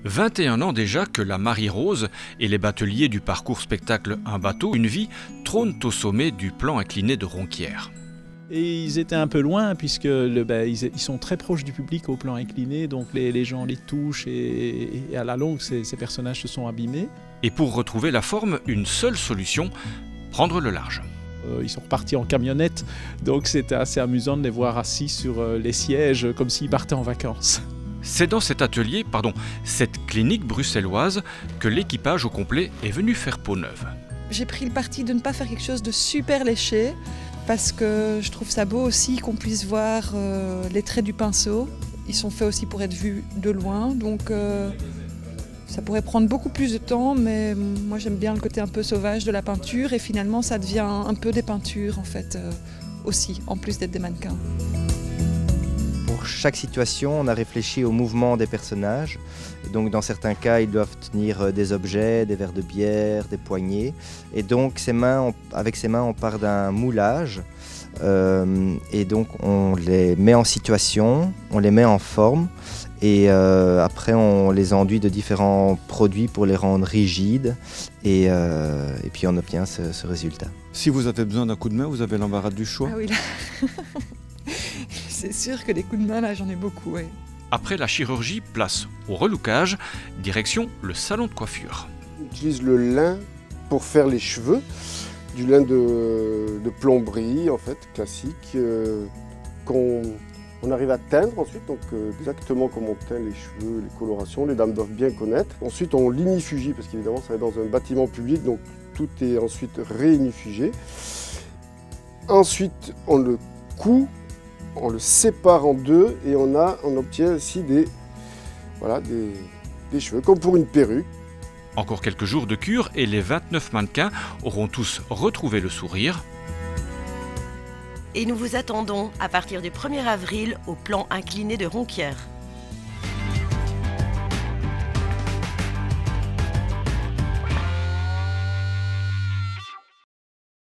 21 ans déjà que la Marie-Rose et les bateliers du parcours spectacle Un bateau, une vie trônent au sommet du plan incliné de Ronquières. Et ils étaient un peu loin puisque ils sont très proches du public au plan incliné, donc les gens les touchent et à la longue ces personnages se sont abîmés. Et pour retrouver la forme, une seule solution, prendre le large. Ils sont repartis en camionnette, donc c'était assez amusant de les voir assis sur les sièges comme s'ils partaient en vacances. C'est dans cet atelier, cette clinique bruxelloise, que l'équipage au complet est venu faire peau neuve. J'ai pris le parti de ne pas faire quelque chose de super léché, parce que je trouve ça beau aussi qu'on puisse voir les traits du pinceau. Ils sont faits aussi pour être vus de loin, donc ça pourrait prendre beaucoup plus de temps, mais moi j'aime bien le côté un peu sauvage de la peinture, et finalement ça devient un peu des peintures en fait aussi, en plus d'être des mannequins. Pour chaque situation, on a réfléchi au mouvement des personnages. Et donc dans certains cas, ils doivent tenir des objets, des verres de bière, des poignées. Et donc avec ses mains, on part d'un moulage. Et donc on les met en situation, on les met en forme. Et après, on les enduit de différents produits pour les rendre rigides. Et puis on obtient ce résultat. Si vous avez besoin d'un coup de main, vous avez l'embarras du choix. Ah oui, là. C'est sûr que des coups de main, là, j'en ai beaucoup, ouais. Après la chirurgie, place au relookage, direction le salon de coiffure. On utilise le lin pour faire les cheveux, du lin de plomberie, en fait, classique, qu'on arrive à teindre ensuite, donc exactement comme on teint les cheveux, les colorations, les dames doivent bien connaître. Ensuite, on l'inifugie, parce qu'évidemment, ça va dans un bâtiment public, donc tout est ensuite réinifugé. Ensuite, on le coud. On le sépare en deux et on obtient ainsi des cheveux, comme pour une perruque. Encore quelques jours de cure et les 29 mannequins auront tous retrouvé le sourire. Et nous vous attendons à partir du 1er avril au plan incliné de Ronquières.